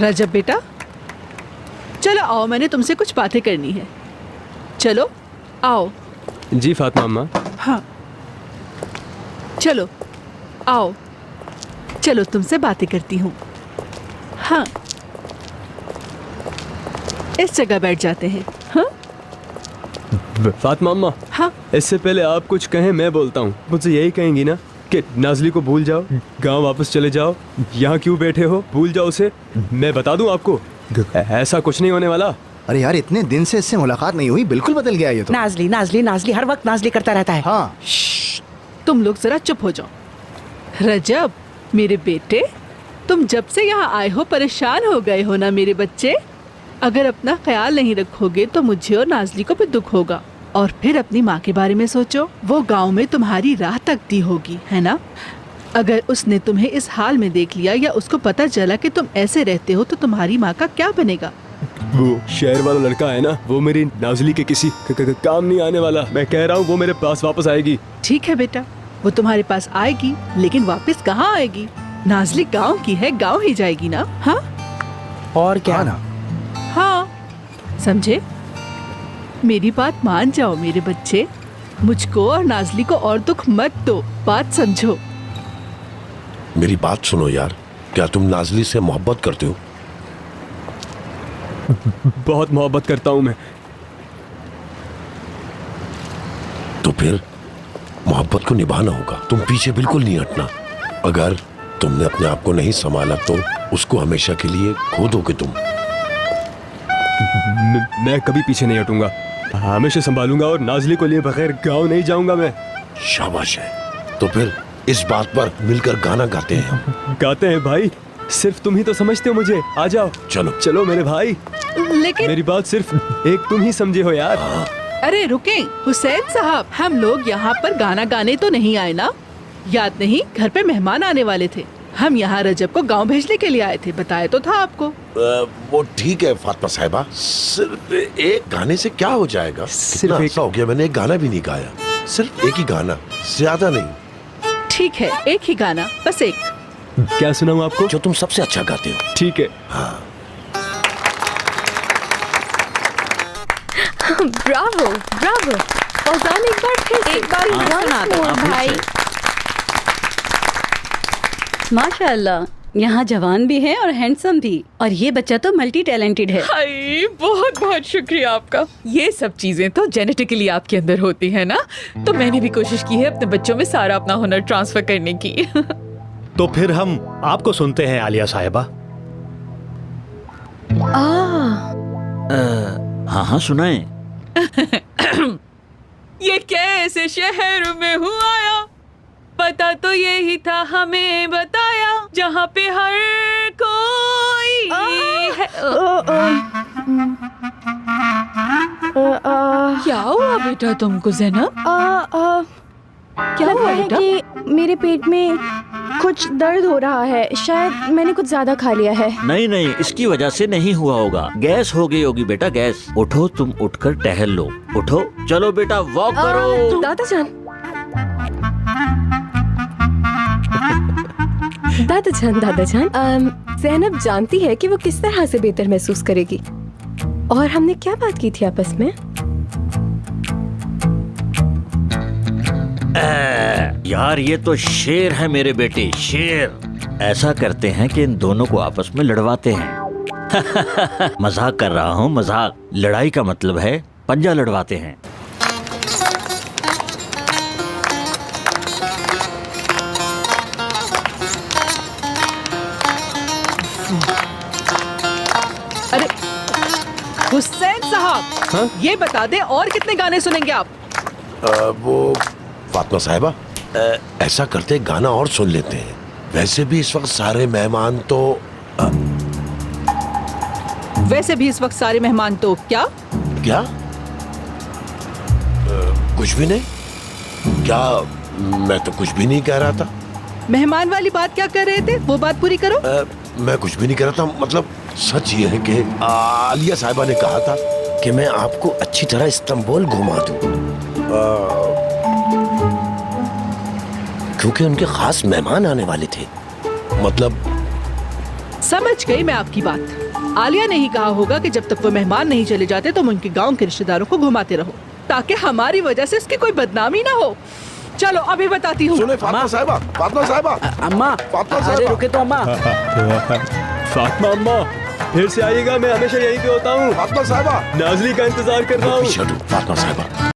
रजब बेटा, चलो आओ, मैंने तुमसे कुछ बातें करनी है। चलो आओ। जी फातिमा अम्मा। हाँ चलो आओ, चलो तुमसे बातें करती हूँ। हाँ इस जगह बैठ जाते हैं। हाँ फातिमा अम्मा, हाँ इससे पहले आप कुछ कहें मैं बोलता हूँ। मुझसे यही कहेंगी ना कि नाज़ली को भूल जाओ, गांव वापस चले जाओ, यहाँ क्यों बैठे हो, भूल जाओ उसे। मैं बता दूँ आपको, ऐसा कुछ नहीं होने वाला। अरे यार, इतने दिन से इससे मुलाकात नहीं हुई, बिल्कुल बदल गया ये तो। नाज़ली नाज़ली नाज़ली हर वक्त नाज़ली करता रहता है। हाँ तुम लोग जरा चुप हो जाओ। रजब मेरे बेटे, तुम जब से यहाँ आए हो परेशान हो गए हो ना मेरे बच्चे। अगर अपना ख्याल नहीं रखोगे तो मुझे और नाज़ली को भी दुख होगा। और फिर अपनी माँ के बारे में सोचो, वो गांव में तुम्हारी राह तकती होगी, है ना। अगर उसने तुम्हें इस हाल में देख लिया या उसको पता चला कि तुम ऐसे रहते हो तो तुम्हारी माँ का क्या बनेगा। वो शहर वाला लड़का है ना, वो मेरी नाज़ली के किसी काम नहीं आने वाला। मैं कह रहा हूँ वो मेरे पास वापस आएगी। ठीक है बेटा, वो तुम्हारे पास आएगी, लेकिन वापस कहाँ आएगी। नाज़ली गांव की है, गांव ही जाएगी ना। हाँ और क्या हाँ ना। हाँ समझे। मेरी बात मान जाओ मेरे बच्चे, मुझको और नाज़ली को और दुख मत दो, बात समझो। मेरी बात सुनो यार, क्या तुम नाज़ली से मोहब्बत करते हो? बहुत मोहब्बत करता हूँ मैं। तो फिर मोहब्बत को निभाना होगा, तुम पीछे बिल्कुल नहीं हटना। अगर तुमने अपने आप को नहीं संभाला तो उसको हमेशा के लिए खो दोगे तुम। मैं कभी पीछे नहीं हटूंगा, हमेशा संभालूंगा और नाज़ली को लिए बगैर गांव नहीं जाऊंगा मैं। शाबाश है। तो फिर इस बात पर मिलकर गाना गाते हैं हम। गाते हैं भाई, सिर्फ तुम ही तो समझते हो मुझे। आ जाओ, चलो चलो मेरे भाई। लेकिन मेरी बात सिर्फ एक तुम ही समझे हो यार। अरे रुकें हुसैन साहब, हम लोग यहाँ पर गाना गाने तो नहीं आए ना। याद नहीं, घर पे मेहमान आने वाले थे। हम यहाँ रजब को गांव भेजने के लिए आए थे, बताया तो था आपको। वो ठीक है फातिमा साहिबा, सिर्फ एक गाने से क्या हो जाएगा। सिर्फ कितना एक- अच्छा हो गया, मैंने एक गाना भी नहीं गाया। सिर्फ एक ही गाना, ज्यादा नहीं। ठीक है, एक ही गाना, बस एक। क्या सुनाऊं आपको? जो तुम सबसे अच्छा गाते हो। ठीक है। हाँ ब्रावो ब्रावो। फौजान एक बार फिर एक बार once more भाई। माशाल्लाह, यहाँ जवान भी है और हैंडसम भी, और ये बच्चा तो मल्टी टैलेंटेड है। हाय, बहुत बहुत शुक्रिया आपका। ये सब चीजें तो जेनेटिकली आपके अंदर होती है ना, तो मैंने भी कोशिश की है अपने बच्चों में सारा अपना हुनर ट्रांसफर करने की। तो फिर हम आपको सुनते हैं आलिया साहिबा। हाँ हाँ सुनाएं। ये कैसे शहर में हुआ आया, पता तो यही था हमें बताया, जहाँ पे हर कोई है। क्या हुआ बेटा तुमको ज़ैनब? क्या हुआ है बेटा? कि मेरे पेट में कुछ दर्द हो रहा है, शायद मैंने कुछ ज्यादा खा लिया है। नहीं नहीं, इसकी वजह से नहीं हुआ होगा, गैस हो गई होगी बेटा, गैस। उठो, तुम उठकर टहल लो। उठो, चलो बेटा वॉक करो। दादाजान, दादाजान, ज़ैनब जानती है कि वो किस तरह से बेहतर महसूस करेगी। और हमने क्या बात की थी आपस में? यार ये तो शेर है मेरे बेटे, शेर। ऐसा करते हैं कि इन दोनों को आपस में लड़वाते हैं। मजाक कर रहा हूँ, मजाक। लड़ाई का मतलब है पंजा लड़वाते हैं। अरे हुसैन साहब, हाँ? ये बता दे और कितने गाने सुनेंगे आप? वो फातिमा साहिबा, ऐसा करते गाना और सुन लेते हैं। वैसे भी इस वक्त सारे मेहमान तो वैसे भी इस वक्त सारे मेहमान तो क्या? क्या? कुछ भी नहीं। क्या? मैं तो कुछ भी नहीं कह रहा था। मेहमान वाली बात क्या कर रहे थे, वो बात पूरी करो। मैं कुछ भी नहीं कह रहा था। मतलब सच ये है कि आलिया साहिबा ने कहा था कि मैं आपको अच्छी तरह इस्तांबुल घुमा दूं, क्योंकि उनके खास मेहमान आने वाले थे। मतलब समझ गई मैं आपकी बात। आलिया ने ही कहा होगा कि जब तक वो मेहमान नहीं चले जाते तुम उनके गांव के रिश्तेदारों को घुमाते रहो, ताकि हमारी वजह से इसकी कोई बदनामी ना हो। चलो अभी बताती हूँ। सुने फातिमा साहिबा, फातिमा साहिबा, अम्मा फातिमा अरे साहिबा। रुके तो अम्मा। फातिमा अम्मा फिर से आइएगा, मैं हमेशा यहीं पे होता हूँ। फातिमा साहिबा, नाजली का इंतजार कर रहा हूँ। पीछे हटो, फातिमा साहिबा।